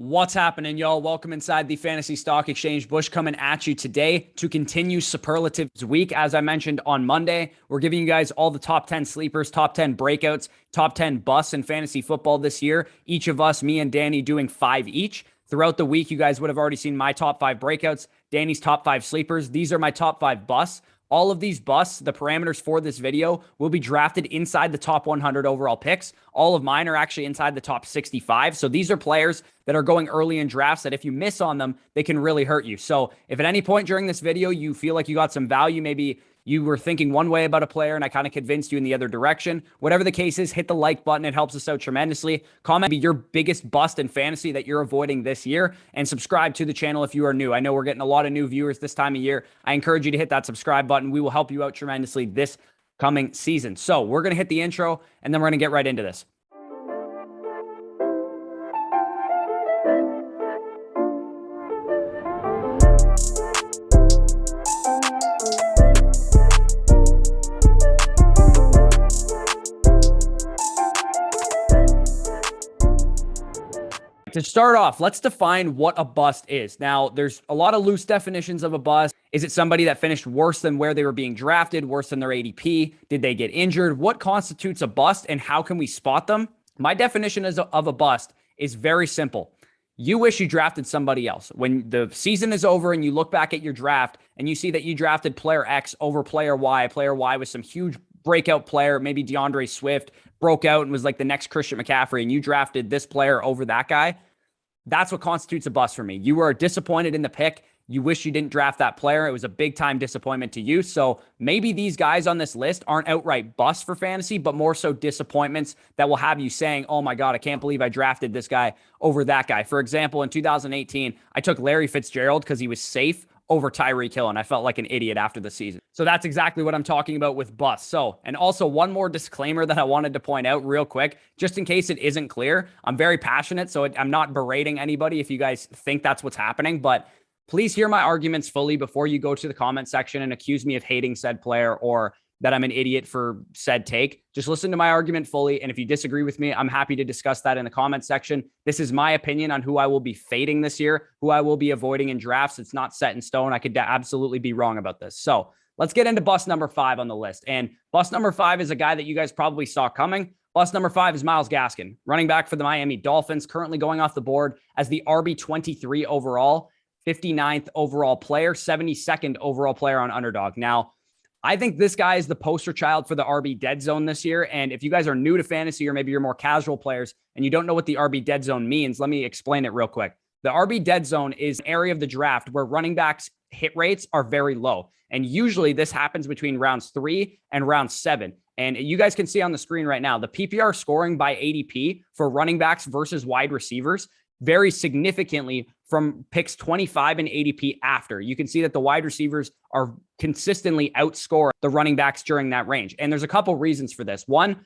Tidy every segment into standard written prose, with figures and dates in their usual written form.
What's happening, y'all? Welcome inside the Fantasy Stock Exchange. Bush coming at you today to continue Superlatives Week. As I mentioned on Monday, we're giving you guys all the top 10 sleepers, top 10 breakouts, top 10 busts in fantasy football this year. Each of us, me and Danny, doing 5 each. Throughout the week, you guys would have already seen my top 5 breakouts, Danny's top 5 sleepers. These are my top 5 busts. All of these busts, the parameters for this video, will be drafted inside the top 100 overall picks. All of mine are actually inside the top 65. So these are players that are going early in drafts that if you miss on them, they can really hurt you. So if at any point during this video, you feel like you got some value, maybe you were thinking one way about a player and I kind of convinced you in the other direction, whatever the case is, hit the like button. It helps us out tremendously. Comment your biggest bust in fantasy that you're avoiding this year, and subscribe to the channel if you are new. I know we're getting a lot of new viewers this time of year. I encourage you to hit that subscribe button. We will help you out tremendously this coming season. So we're going to hit the intro and then we're going to get right into this. To start off, let's define what a bust is. Now, there's a lot of loose definitions of a bust. Is it somebody that finished worse than where they were being drafted, worse than their ADP? Did they get injured? What constitutes a bust and how can we spot them? My definition of a bust is very simple. You wish you drafted somebody else. When the season is over and you look back at your draft and you see that you drafted player X over player Y was some huge breakout player, maybe DeAndre Swift broke out and was like the next Christian McCaffrey, and you drafted this player over that guy. That's what constitutes a bust for me. You were disappointed in the pick. You wish you didn't draft that player. It was a big time disappointment to you. So maybe these guys on this list aren't outright busts for fantasy, but more so disappointments that will have you saying, oh my God, I can't believe I drafted this guy over that guy. For example, in 2018, I took Larry Fitzgerald because he was safe over Tyreek Hill, and I felt like an idiot after the season. So that's exactly what I'm talking about with busts. So, and also one more disclaimer that I wanted to point out real quick, just in case it isn't clear. I'm very passionate, so I'm not berating anybody if you guys think that's what's happening, but please hear my arguments fully before you go to the comment section and accuse me of hating said player or that I'm an idiot for said take. Just listen to my argument fully. And if you disagree with me, I'm happy to discuss that in the comment section. This is my opinion on who I will be fading this year, who I will be avoiding in drafts. It's not set in stone. I could absolutely be wrong about this. So let's get into bust number 5 on the list. And bust number 5 is a guy that you guys probably saw coming. Bust number 5 is Myles Gaskin, running back for the Miami Dolphins, currently going off the board as the RB23 overall, 59th overall player, 72nd overall player on Underdog. Now, I think this guy is the poster child for the RB dead zone this year. And if you guys are new to fantasy or maybe you're more casual players and you don't know what the RB dead zone means, let me explain it real quick. The RB dead zone is an area of the draft where running backs hit rates are very low. And usually this happens between rounds 3 and round 7. And you guys can see on the screen right now, the PPR scoring by ADP for running backs versus wide receivers vary significantly from picks 25 and ADP after. You can see that the wide receivers are consistently outscore the running backs during that range. And there's a couple reasons for this. One,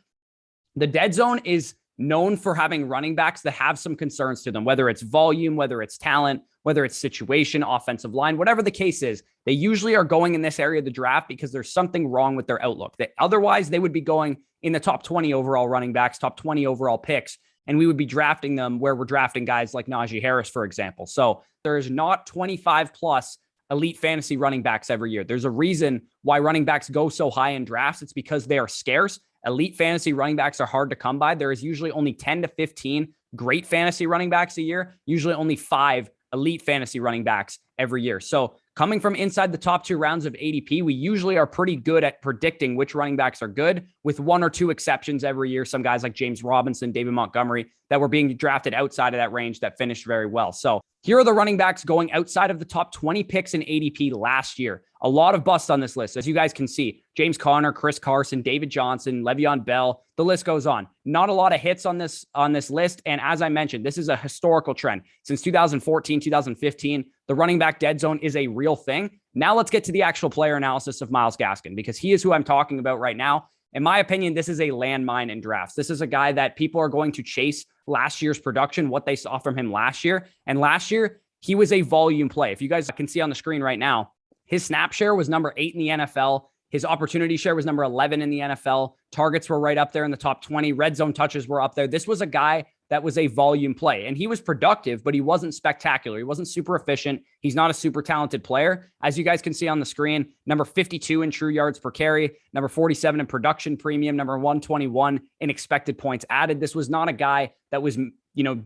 the dead zone is known for having running backs that have some concerns to them, whether it's volume, whether it's talent, whether it's situation, offensive line, whatever the case is. They usually are going in this area of the draft because there's something wrong with their outlook. Otherwise, they would be going in the top 20 overall running backs, top 20 overall picks, and we would be drafting them where we're drafting guys like Najee Harris, for example. So there's not 25 plus elite fantasy running backs every year. There's a reason why running backs go so high in drafts. It's because they are scarce. Elite fantasy running backs are hard to come by. There is usually only 10 to 15 great fantasy running backs a year, usually only 5 elite fantasy running backs every year. So coming from inside the top 2 rounds of ADP, we usually are pretty good at predicting which running backs are good, with 1 or 2 exceptions every year. Some guys like James Robinson, David Montgomery, that were being drafted outside of that range that finished very well. So here are the running backs going outside of the top 20 picks in ADP last year. A lot of busts on this list. As you guys can see, James Conner, Chris Carson, David Johnson, Le'Veon Bell, the list goes on. Not a lot of hits on this list. And as I mentioned, this is a historical trend. Since 2014, 2015, the running back dead zone is a real thing. Now let's get to the actual player analysis of Myles Gaskin, because he is who I'm talking about right now. In my opinion, this is a landmine in drafts. This is a guy that people are going to chase last year's production, what they saw from him last year. And last year, he was a volume play. If you guys can see on the screen right now, his snap share was number 8 in the NFL. His opportunity share was number 11 in the NFL. Targets were right up there in the top 20. Red zone touches were up there. This was a guy that was a volume play. And he was productive, but he wasn't spectacular. He wasn't super efficient. He's not a super talented player. As you guys can see on the screen, number 52 in true yards per carry, number 47 in production premium, number 121 in expected points added. This was not a guy that was,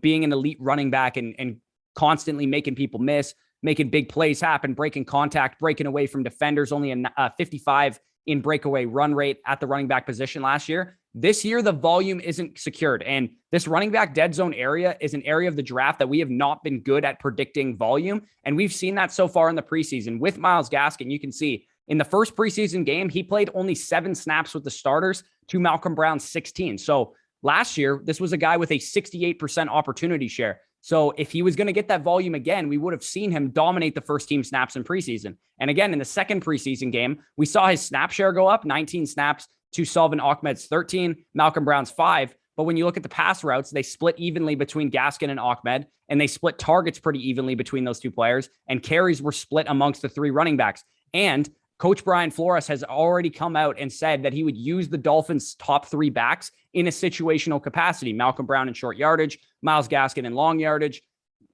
being an elite running back and constantly making people miss, making big plays happen, breaking contact, breaking away from defenders, only a 55 in breakaway run rate at the running back position last year. This year, the volume isn't secured. And this running back dead zone area is an area of the draft that we have not been good at predicting volume. And we've seen that so far in the preseason. With Myles Gaskin, you can see in the first preseason game, he played only 7 snaps with the starters to Malcolm Brown's 16. So last year, this was a guy with a 68% opportunity share. So if he was going to get that volume again, we would have seen him dominate the first team snaps in preseason. And again, in the second preseason game, we saw his snap share go up, 19 snaps to Salvin Ahmed's 13, Malcolm Brown's 5. But when you look at the pass routes, they split evenly between Gaskin and Ahmed, and they split targets pretty evenly between those two players, and carries were split amongst the 3 running backs. And Coach Brian Flores has already come out and said that he would use the Dolphins' top 3 backs in a situational capacity. Malcolm Brown in short yardage, Myles Gaskin in long yardage,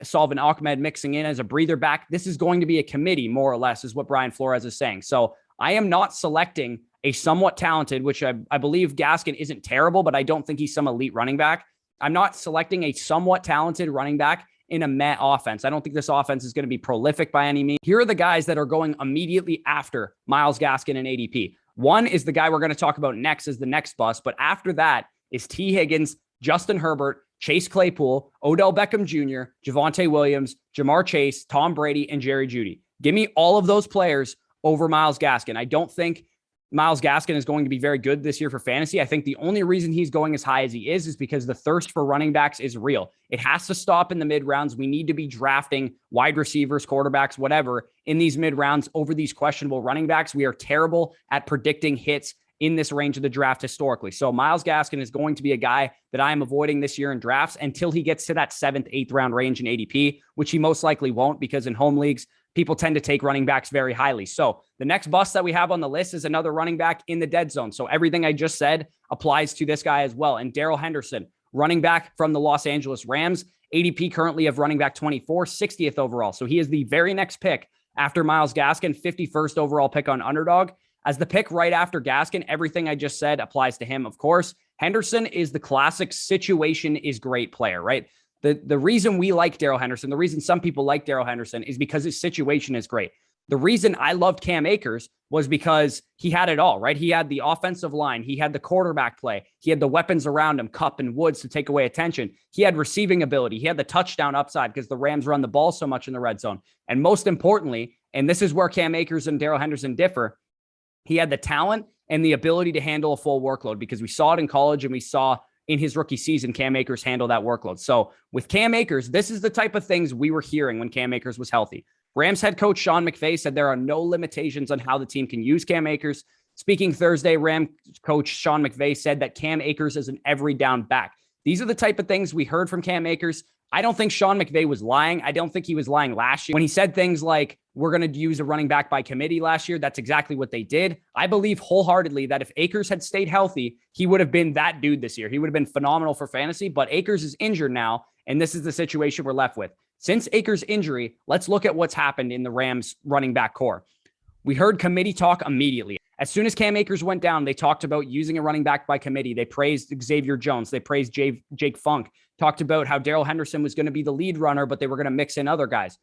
Salvin Ahmed mixing in as a breather back. This is going to be a committee, more or less, is what Brian Flores is saying. So I am not selecting a somewhat talented, which I believe Gaskin isn't terrible, but I don't think he's some elite running back. I'm not selecting a somewhat talented running back in a Met offense. I don't think this offense is going to be prolific by any means. Here are the guys that are going immediately after Myles Gaskin and ADP. One is the guy we're going to talk about next as the next bust, but after that is T. Higgins, Justin Herbert, Chase Claypool, Odell Beckham Jr., Javonte Williams, Jamar Chase, Tom Brady, and Jerry Jeudy. Give me all of those players over Myles Gaskin. I don't think Myles Gaskin is going to be very good this year for fantasy. I think the only reason he's going as high as he is because the thirst for running backs is real. It has to stop in the mid rounds. We need to be drafting wide receivers, quarterbacks, whatever, in these mid rounds over these questionable running backs. We are terrible at predicting hits in this range of the draft historically. So Myles Gaskin is going to be a guy that I am avoiding this year in drafts until he gets to that 7th, 8th round range in ADP, which he most likely won't because in home leagues, people tend to take running backs very highly. So the next bust that we have on the list is another running back in the dead zone. So everything I just said applies to this guy as well. And Darrell Henderson, running back from the Los Angeles Rams, ADP currently of running back 24, 60th overall. So he is the very next pick after Myles Gaskin, 51st overall pick on Underdog. As the pick right after Gaskin, everything I just said applies to him, of course. Henderson is the classic situation is great player, right? The reason we like Darrell Henderson, the reason some people like Darrell Henderson is because his situation is great. The reason I loved Cam Akers was because he had it all, right? He had the offensive line. He had the quarterback play. He had the weapons around him, Kupp and Woods, to take away attention. He had receiving ability. He had the touchdown upside because the Rams run the ball so much in the red zone. And most importantly, and this is where Cam Akers and Darrell Henderson differ, he had the talent and the ability to handle a full workload because we saw it in college and we saw in his rookie season, Cam Akers handle that workload. So with Cam Akers, this is the type of things we were hearing when Cam Akers was healthy. Rams head coach Sean McVay said there are no limitations on how the team can use Cam Akers. Speaking Thursday, Ram coach Sean McVay said that Cam Akers is an every down back. These are the type of things we heard from Cam Akers. I don't think Sean McVay was lying. I don't think he was lying last year. When he said things like, we're going to use a running back by committee last year, that's exactly what they did. I believe wholeheartedly that if Akers had stayed healthy, he would have been that dude this year. He would have been phenomenal for fantasy, but Akers is injured now, and this is the situation we're left with. Since Akers' injury, let's look at what's happened in the Rams running back core. We heard committee talk immediately. As soon as Cam Akers went down, they talked about using a running back by committee. They praised Xavier Jones. They praised Jake Funk. Talked about how Darrell Henderson was going to be the lead runner, but they were going to mix in other guys.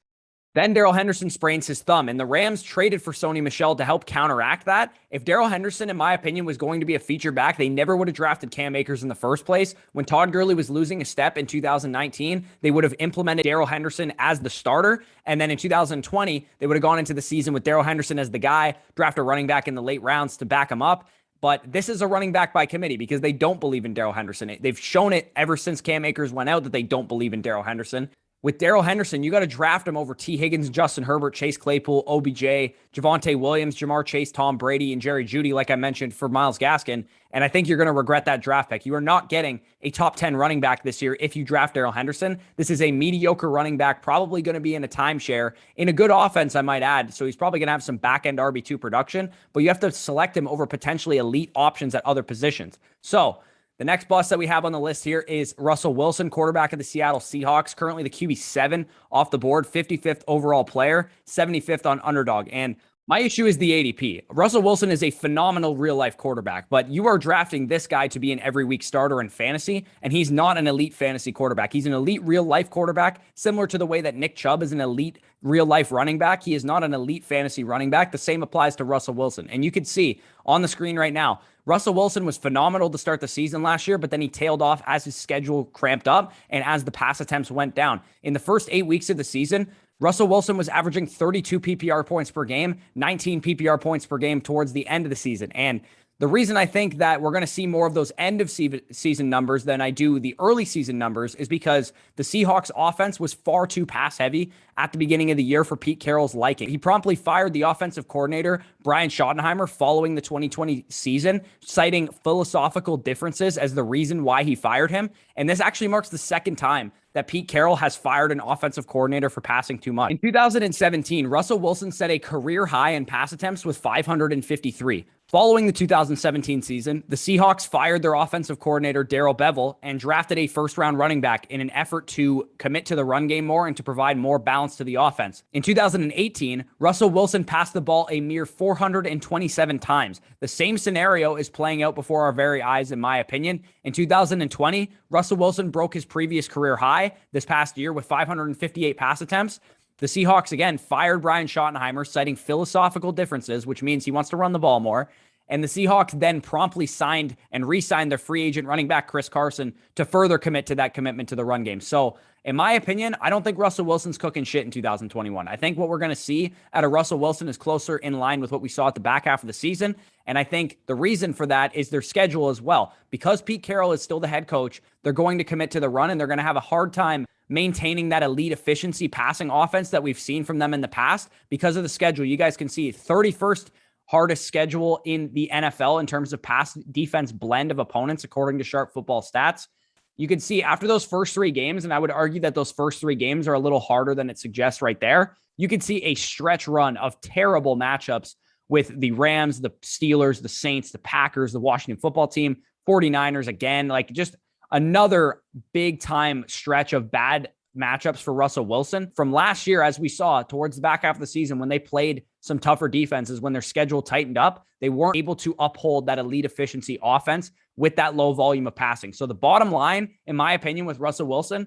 Then Darrell Henderson sprains his thumb, and the Rams traded for Sony Michel to help counteract that. If Darrell Henderson, in my opinion, was going to be a feature back, they never would have drafted Cam Akers in the first place. When Todd Gurley was losing a step in 2019, they would have implemented Darrell Henderson as the starter, and then in 2020, they would have gone into the season with Darrell Henderson as the guy, draft a running back in the late rounds to back him up. But this is a running back by committee because they don't believe in Darrell Henderson. They've shown it ever since Cam Akers went out that they don't believe in Darrell Henderson. With Darrell Henderson, you got to draft him over T. Higgins, Justin Herbert, Chase Claypool, OBJ, Javonte Williams, Jamar Chase, Tom Brady, and Jerry Jeudy, like I mentioned, for Myles Gaskin. And I think you're going to regret that draft pick. You are not getting a top 10 running back this year if you draft Darrell Henderson. This is a mediocre running back, probably going to be in a timeshare, in a good offense, I might add. So he's probably going to have some back-end RB2 production, but you have to select him over potentially elite options at other positions. So The next bust that we have on the list here is Russell Wilson, quarterback of the Seattle Seahawks, currently the QB7 off the board, 55th overall player, 75th on Underdog. And my issue is the ADP. Russell Wilson is a phenomenal real-life quarterback, but you are drafting this guy to be an every week starter in fantasy, and he's not an elite fantasy quarterback. He's an elite real-life quarterback, similar to the way that Nick Chubb is an elite real-life running back. He is not an elite fantasy running back. The same applies to Russell Wilson. And you can see on the screen right now, Russell Wilson was phenomenal to start the season last year, but then he tailed off as his schedule cramped up and as the pass attempts went down. In the first 8 weeks of the season, Russell Wilson was averaging 32 PPR points per game, 19 PPR points per game towards the end of the season. And the reason I think that we're going to see more of those end of season numbers than I do the early season numbers is because the Seahawks offense was far too pass heavy at the beginning of the year for Pete Carroll's liking. He promptly fired the offensive coordinator, Brian Schottenheimer, following the 2020 season, citing philosophical differences as the reason why he fired him. And this actually marks the second time that Pete Carroll has fired an offensive coordinator for passing too much. In 2017, Russell Wilson set a career high in pass attempts with 553. Following the 2017 season, the Seahawks fired their offensive coordinator, Darrell Bevel, and drafted a first-round running back in an effort to commit to the run game more and to provide more balance to the offense. In 2018, Russell Wilson passed the ball a mere 427 times. The same scenario is playing out before our very eyes, in my opinion. In 2020, Russell Wilson broke his previous career high this past year with 558 pass attempts. The Seahawks, again, fired Brian Schottenheimer, citing philosophical differences, which means he wants to run the ball more. And the Seahawks then promptly signed and re-signed their free agent running back, Chris Carson, to further commit to that commitment to the run game. So, in my opinion, I don't think Russell Wilson's cooking shit in 2021. I think what we're going to see out of Russell Wilson is closer in line with what we saw at the back half of the season. And I think the reason for that is their schedule as well. Because Pete Carroll is still the head coach, they're going to commit to the run, and they're going to have a hard time maintaining that elite efficiency passing offense that we've seen from them in the past because of the schedule. You guys can see 31st hardest schedule in the NFL in terms of pass defense blend of opponents, according to Sharp Football Stats. You can see after those first 3 games, and I would argue that those first 3 games are a little harder than it suggests right there. You can see a stretch run of terrible matchups with the Rams, the Steelers, the Saints, the Packers, the Washington football team, 49ers again, like just another big time stretch of bad matchups for Russell Wilson from last year. As we saw towards the back half of the season, when they played some tougher defenses, when their schedule tightened up, they weren't able to uphold that elite efficiency offense with that low volume of passing. So the bottom line, in my opinion, with Russell Wilson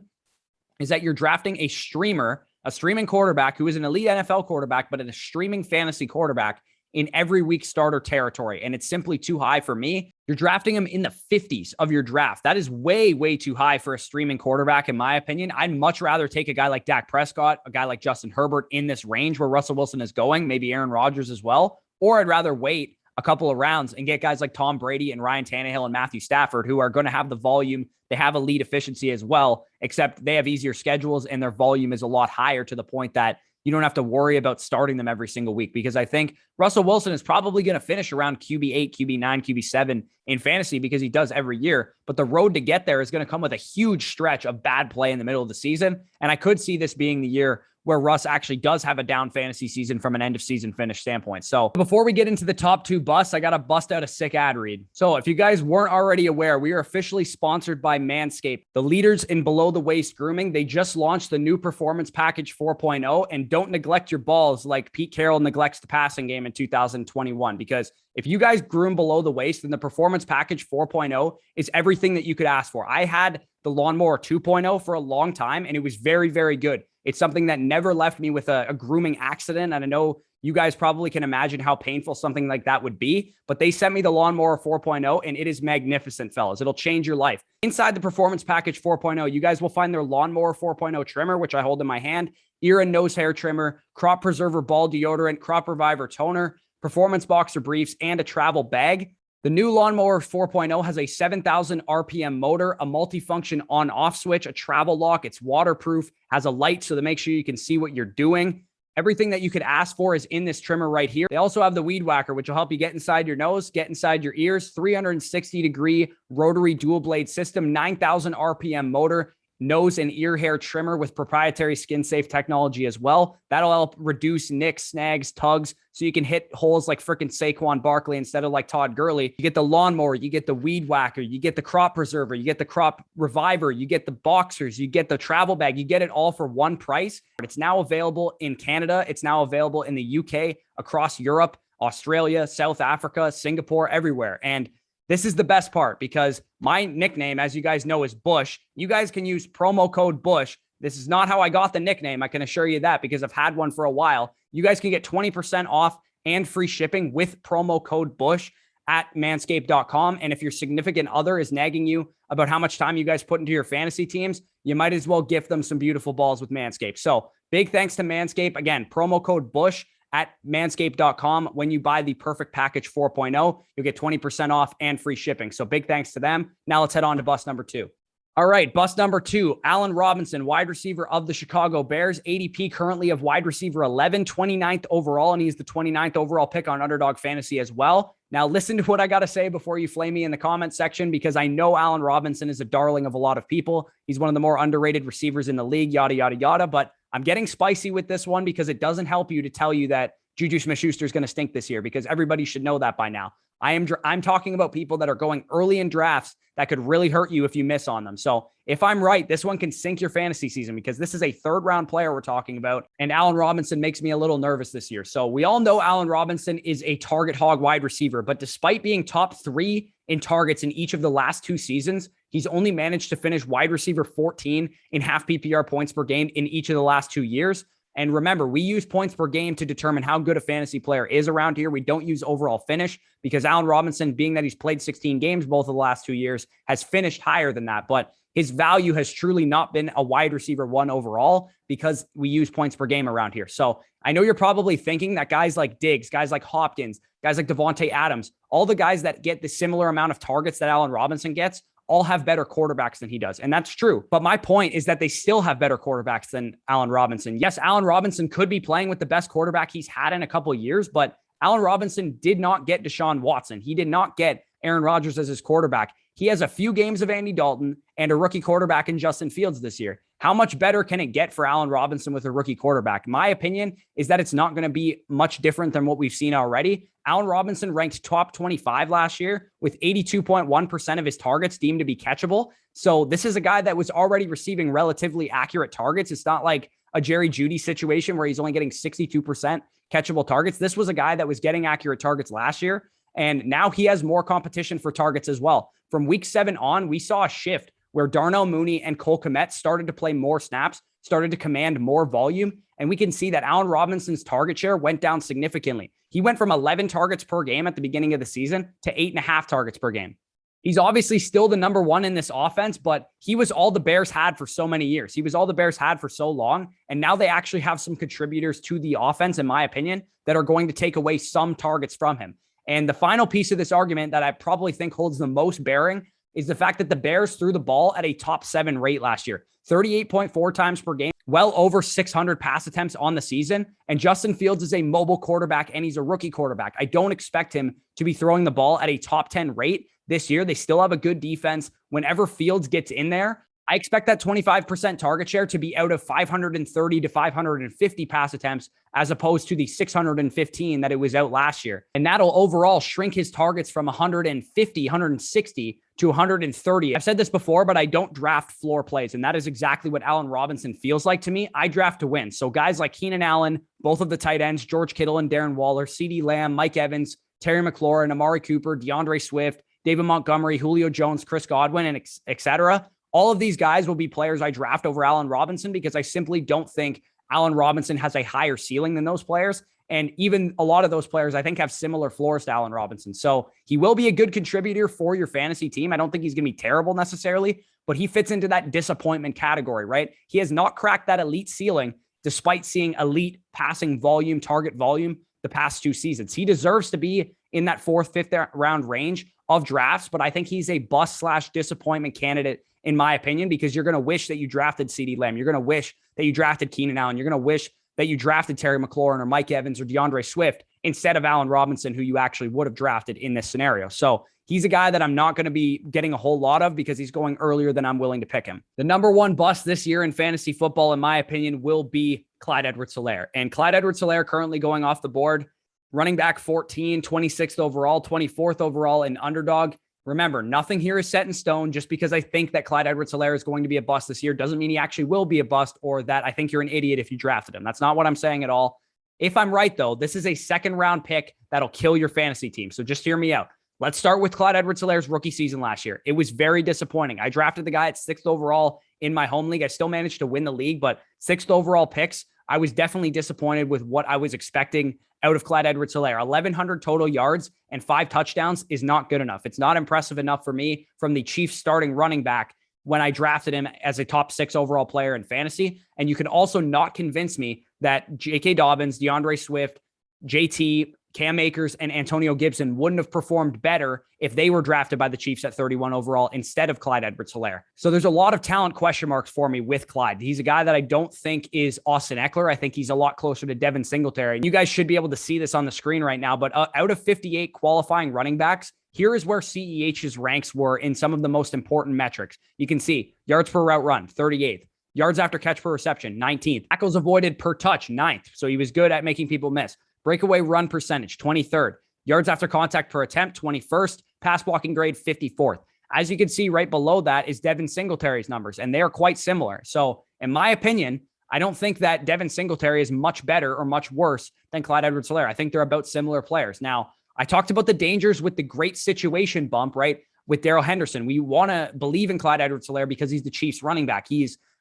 is that you're drafting a streaming quarterback who is an elite NFL quarterback, but a streaming fantasy quarterback in every week starter territory. And it's simply too high for me. You're drafting him in the 50s of your draft. That is way, way too high for a streaming quarterback, in my opinion. I'd much rather take a guy like Dak Prescott, a guy like Justin Herbert in this range where Russell Wilson is going, maybe Aaron Rodgers as well. Or I'd rather wait a couple of rounds and get guys like Tom Brady and Ryan Tannehill and Matthew Stafford, who are going to have the volume. They have elite efficiency as well, except they have easier schedules and their volume is a lot higher to the point that you don't have to worry about starting them every single week, because I think Russell Wilson is probably going to finish around QB8, QB9, QB7 in fantasy because he does every year. But the road to get there is going to come with a huge stretch of bad play in the middle of the season. And I could see this being the year where Russ actually does have a down fantasy season from an end of season finish standpoint. So before we get into the top 2 busts, I got to bust out a sick ad read. So if you guys weren't already aware, we are officially sponsored by Manscaped, the leaders in below the waist grooming. They just launched the new Performance Package 4.0, and don't neglect your balls like Pete Carroll neglects the passing game in 2021, because if you guys groom below the waist, then the Performance Package 4.0 is everything that you could ask for. I had the Lawnmower 2.0 for a long time, and it was very, very good. It's something that never left me with a grooming accident. And I know you guys probably can imagine how painful something like that would be, but they sent me the Lawnmower 4.0 and it is magnificent, fellas. It'll change your life. Inside the Performance Package 4.0, you guys will find their Lawnmower 4.0 trimmer, which I hold in my hand, ear and nose hair trimmer, crop preserver ball deodorant, crop reviver toner, performance boxer briefs, and a travel bag. The new Lawnmower 4.0 has a 7,000 RPM motor, a multifunction on-off switch, a travel lock. It's waterproof, has a light so to make sure you can see what you're doing. Everything that you could ask for is in this trimmer right here. They also have the Weed Whacker, which will help you get inside your nose, get inside your ears, 360-degree rotary dual blade system, 9,000 RPM motor, nose and ear hair trimmer with proprietary skin safe technology as well. That'll help reduce nicks, snags, tugs, so you can hit holes like freaking Saquon Barkley instead of like Todd Gurley. You get the lawnmower, you get the weed whacker, you get the crop preserver, you get the crop reviver, you get the boxers, you get the travel bag, you get it all for one price. It's now available in Canada. It's now available in the UK, across Europe, Australia, South Africa, Singapore, everywhere. And this is the best part, because my nickname, as you guys know, is Bush. You guys can use promo code Bush. This is not how I got the nickname. I can assure you that, because I've had one for a while. You guys can get 20% off and free shipping with promo code Bush at manscaped.com. And if your significant other is nagging you about how much time you guys put into your fantasy teams, you might as well gift them some beautiful balls with Manscaped. So big thanks to Manscaped. Again, promo code Bush at manscaped.com. When you buy the Perfect Package 4.0, you'll get 20% off and free shipping. So big thanks to them. Now let's head on to bust number 2. All right, bust number 2, Allen Robinson, wide receiver of the Chicago Bears. ADP currently of wide receiver 11, 29th overall, and he's the 29th overall pick on Underdog Fantasy as well. Now listen to what I got to say before you flame me in the comment section, because I know Allen Robinson is a darling of a lot of people. He's one of the more underrated receivers in the league, yada, yada, yada. But I'm getting spicy with this one, because it doesn't help you to tell you that Juju Smith-Schuster is going to stink this year, because everybody should know that by now. I'm talking about people that are going early in drafts that could really hurt you if you miss on them. So if I'm right, this one can sink your fantasy season, because this is a 3rd round player we're talking about. And Allen Robinson makes me a little nervous this year. So we all know Allen Robinson is a target hog wide receiver, but despite being top 3 in targets in each of the last 2 seasons, he's only managed to finish wide receiver 14 in half PPR points per game in each of the last 2 years. And remember, we use points per game to determine how good a fantasy player is around here. We don't use overall finish, because Allen Robinson, being that he's played 16 games both of the last 2 years, has finished higher than that. But his value has truly not been a wide receiver 1 overall, because we use points per game around here. So I know you're probably thinking that guys like Diggs, guys like Hopkins, guys like Devontae Adams, all the guys that get the similar amount of targets that Allen Robinson gets, all have better quarterbacks than he does. And that's true. But my point is that they still have better quarterbacks than Allen Robinson. Yes, Allen Robinson could be playing with the best quarterback he's had in a couple of years, but Allen Robinson did not get Deshaun Watson. He did not get Aaron Rodgers as his quarterback. He has a few games of Andy Dalton and a rookie quarterback in Justin Fields this year. How much better can it get for Allen Robinson with a rookie quarterback? My opinion is that it's not going to be much different than what we've seen already. Allen Robinson ranked top 25 last year with 82.1% of his targets deemed to be catchable. So this is a guy that was already receiving relatively accurate targets. It's not like a Jerry Jeudy situation where he's only getting 62% catchable targets. This was a guy that was getting accurate targets last year. And now he has more competition for targets as well. From week 7 on, we saw a shift where Darnell Mooney and Cole Kmet started to play more snaps, started to command more volume. And we can see that Allen Robinson's target share went down significantly. He went from 11 targets per game at the beginning of the season to 8.5 targets per game. He's obviously still the number 1 in this offense, but he was all the Bears had for so many years. He was all the Bears had for so long. And now they actually have some contributors to the offense, in my opinion, that are going to take away some targets from him. And the final piece of this argument that I probably think holds the most bearing is the fact that the Bears threw the ball at a top 7 rate last year, 38.4 times per game, well over 600 pass attempts on the season. And Justin Fields is a mobile quarterback, and he's a rookie quarterback. I don't expect him to be throwing the ball at a top 10 rate this year. They still have a good defense. Whenever Fields gets in there, I expect that 25% target share to be out of 530 to 550 pass attempts, as opposed to the 615 that it was out last year. And that'll overall shrink his targets from 150, 160 to 130. I've said this before, but I don't draft floor plays. And that is exactly what Allen Robinson feels like to me. I draft to win. So guys like Keenan Allen, both of the tight ends, George Kittle and Darren Waller, CeeDee Lamb, Mike Evans, Terry McLaurin, Amari Cooper, DeAndre Swift, David Montgomery, Julio Jones, Chris Godwin, and et cetera. All of these guys will be players I draft over Allen Robinson, because I simply don't think Allen Robinson has a higher ceiling than those players. And even a lot of those players, I think, have similar floors to Allen Robinson. So he will be a good contributor for your fantasy team. I don't think he's going to be terrible necessarily, but he fits into that disappointment category, right? He has not cracked that elite ceiling despite seeing elite passing volume, target volume the past 2 seasons. He deserves to be in that 4th, 5th round range of drafts, but I think he's a bust/disappointment candidate, in my opinion, because you're going to wish that you drafted CeeDee Lamb. You're going to wish that you drafted Keenan Allen. You're going to wish that you drafted Terry McLaurin or Mike Evans or DeAndre Swift instead of Allen Robinson, who you actually would have drafted in this scenario. So he's a guy that I'm not going to be getting a whole lot of because he's going earlier than I'm willing to pick him. The number one bust this year in fantasy football, in my opinion, will be Clyde Edwards-Helaire. And Clyde Edwards-Helaire currently going off the board, running back 14, 26th overall, 24th overall in Underdog. Remember, nothing here is set in stone. Just because I think that Clyde Edwards-Helaire is going to be a bust this year doesn't mean he actually will be a bust, or that I think you're an idiot if you drafted him. That's not what I'm saying at all. If I'm right, though, this is a second round pick that'll kill your fantasy team. So just hear me out. Let's start with Clyde Edwards-Helaire's rookie season last year. It was very disappointing. I drafted the guy at 6th overall in my home league. I still managed to win the league, but 6th overall picks, I was definitely disappointed with what I was expecting out of Clyde Edwards-Helaire. 1,100 total yards and 5 touchdowns is not good enough. It's not impressive enough for me from the Chiefs starting running back when I drafted him as a top 6 overall player in fantasy. And you can also not convince me that J.K. Dobbins, DeAndre Swift, JT, Cam Akers, and Antonio Gibson wouldn't have performed better if they were drafted by the Chiefs at 31 overall instead of Clyde Edwards-Helaire. So there's a lot of talent question marks for me with Clyde. He's a guy that I don't think is Austin Eckler. I think he's a lot closer to Devin Singletary. And you guys should be able to see this on the screen right now, but out of 58 qualifying running backs, here is where CEH's ranks were in some of the most important metrics. You can see yards per route run, 38th. Yards after catch per reception, 19th. Tackles avoided per touch, 9th. So he was good at making people miss. Breakaway run percentage, 23rd. Yards after contact per attempt, 21st. Pass blocking grade, 54th. As you can see right below that is Devin Singletary's numbers, and they are quite similar. So in my opinion, I don't think that Devin Singletary is much better or much worse than Clyde Edwards-Helaire. I think they're about similar players. Now, I talked about the dangers with the great situation bump, right? With Darrell Henderson. We want to believe in Clyde Edwards-Helaire because he's the Chiefs running back.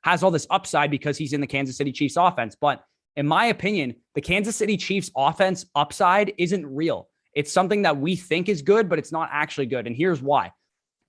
Has all this upside because he's in the Kansas City Chiefs offense. But in my opinion, the Kansas City Chiefs offense upside isn't real. It's something that we think is good, but it's not actually good. And here's why.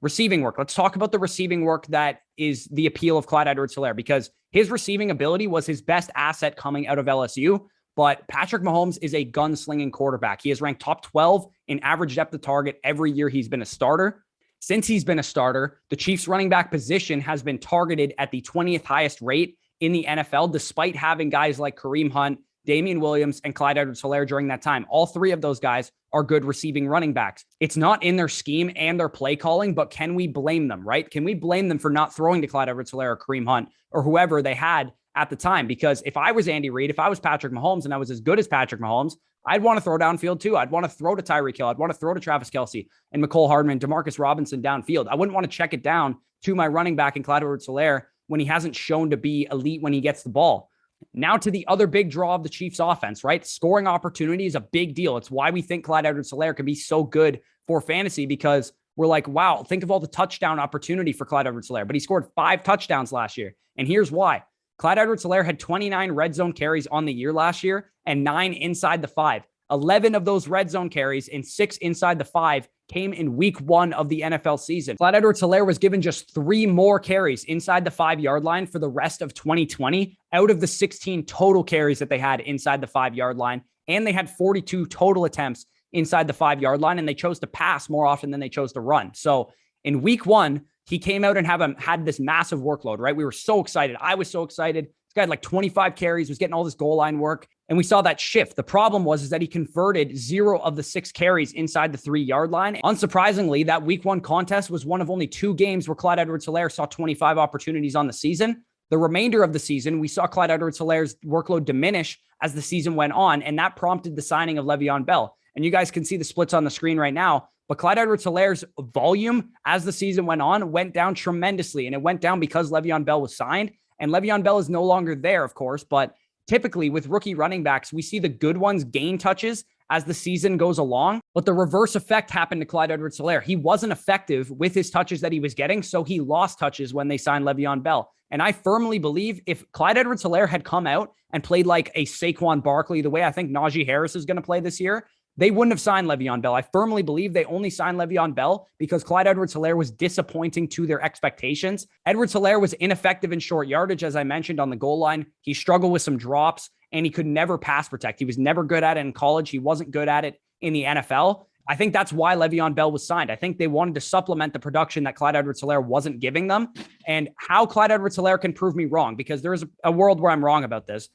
Receiving work. Let's talk about the receiving work that is the appeal of Clyde Edwards-Helaire, because his receiving ability was his best asset coming out of LSU. But Patrick Mahomes is a gunslinging quarterback. He has ranked top 12 in average depth of target every year he's been a starter. Since he's been a starter, the Chiefs running back position has been targeted at the 20th highest rate in the NFL, despite having guys like Kareem Hunt, Damian Williams, and Clyde Edwards-Helaire during that time. All three of those guys are good receiving running backs. It's not in their scheme and their play calling, but can we blame them, right? Can we blame them for not throwing to Clyde Edwards-Helaire or Kareem Hunt or whoever they had at the time? Because if I was Andy Reid, if I was Patrick Mahomes and I was as good as Patrick Mahomes, I'd want to throw downfield too. I'd want to throw to Tyreek Hill. I'd want to throw to Travis Kelce and Mecole Hardman, Demarcus Robinson downfield. I wouldn't want to check it down to my running back in Clyde Edwards-Helaire when he hasn't shown to be elite when he gets the ball. Now to the other big draw of the Chiefs offense, right? Scoring opportunity is a big deal. It's why we think Clyde Edwards-Helaire can be so good for fantasy, because we're like, wow, think of all the touchdown opportunity for Clyde Edwards-Helaire. But he scored 5 touchdowns last year. And here's why. Clyde Edwards-Helaire had 29 red zone carries on the year last year and 9 inside the 5. 11 of those red zone carries and 6 inside the 5 came in week 1 of the NFL season. Clyde Edwards-Helaire was given just 3 more carries inside the 5-yard line for the rest of 2020 out of the 16 total carries that they had inside the 5-yard line. And they had 42 total attempts inside the 5-yard line, and they chose to pass more often than they chose to run. So in week 1, he came out and had this massive workload, right? We were so excited. I was so excited. This guy had like 25 carries, was getting all this goal line work. And we saw that shift. The problem was that he converted 0 of the 6 carries inside the 3-yard line. Unsurprisingly, that week 1 contest was one of only 2 games where Clyde Edwards-Helaire saw 25 opportunities on the season. The remainder of the season, we saw Clyde Edwards-Helaire's workload diminish as the season went on, and that prompted the signing of Le'Veon Bell. And you guys can see the splits on the screen right now. But Clyde Edwards-Helaire's volume as the season went on went down tremendously, and it went down because Le'Veon Bell was signed. And Le'Veon Bell is no longer there, of course, but typically with rookie running backs, we see the good ones gain touches as the season goes along, but the reverse effect happened to Clyde Edwards-Helaire. He wasn't effective with his touches that he was getting, so he lost touches when they signed Le'Veon Bell. And I firmly believe if Clyde Edwards-Helaire had come out and played like a Saquon Barkley, the way I think Najee Harris is going to play this year, they wouldn't have signed Le'Veon Bell. I firmly believe they only signed Le'Veon Bell because Clyde Edwards-Helaire was disappointing to their expectations. Edwards-Helaire was ineffective in short yardage, as I mentioned, on the goal line. He struggled with some drops, and he could never pass protect. He was never good at it in college. He wasn't good at it in the NFL. I think that's why Le'Veon Bell was signed. I think they wanted to supplement the production that Clyde Edwards-Helaire wasn't giving them. And how Clyde Edwards-Helaire can prove me wrong, because there is a world where I'm wrong about this.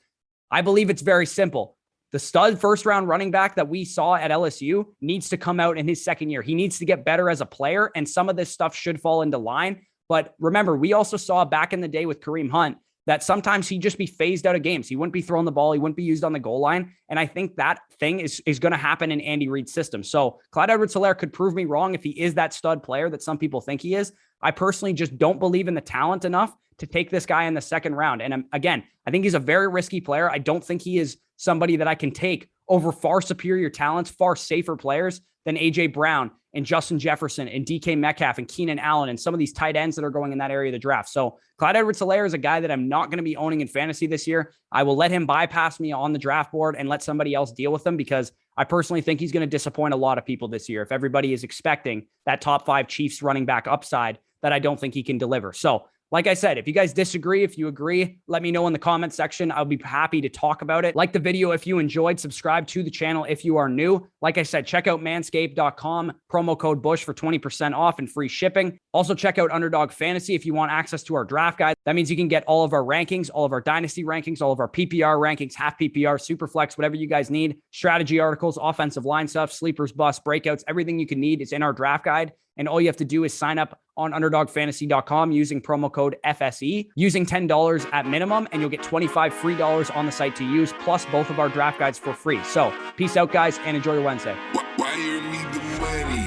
I believe it's very simple. The stud first-round running back that we saw at LSU needs to come out in his second year. He needs to get better as a player, and some of this stuff should fall into line. But remember, we also saw back in the day with Kareem Hunt that sometimes he'd just be phased out of games. He wouldn't be throwing the ball. He wouldn't be used on the goal line. And I think that thing is going to happen in Andy Reid's system. So Clyde Edwards-Helaire could prove me wrong if he is that stud player that some people think he is. I personally just don't believe in the talent enough to take this guy in the second round. And again, I think he's a very risky player. I don't think he is somebody that I can take over far superior talents, far safer players than A.J. Brown and Justin Jefferson and DK Metcalf and Keenan Allen and some of these tight ends that are going in that area of the draft. So Clyde Edwards-Helaire is a guy that I'm not going to be owning in fantasy this year. I will let him bypass me on the draft board and let somebody else deal with him, because I personally think he's going to disappoint a lot of people this year. If everybody is expecting that top 5 Chiefs running back upside that I don't think he can deliver. So like I said, if you guys disagree, if you agree, let me know in the comment section. I'll be happy to talk about it. Like the video if you enjoyed, subscribe to the channel if you are new. Like I said, check out manscaped.com, promo code Bush for 20% off and free shipping. Also check out Underdog Fantasy if you want access to our draft guide. That means you can get all of our rankings, all of our dynasty rankings, all of our PPR rankings, half PPR, super flex, whatever you guys need. Strategy articles, offensive line stuff, sleepers, busts, breakouts, everything you can need is in our draft guide. And all you have to do is sign up on underdogfantasy.com using promo code FSE, using $10 at minimum, and you'll get $25 free on the site to use, plus both of our draft guides for free. So peace out, guys, and enjoy your Wednesday. Wire me the money.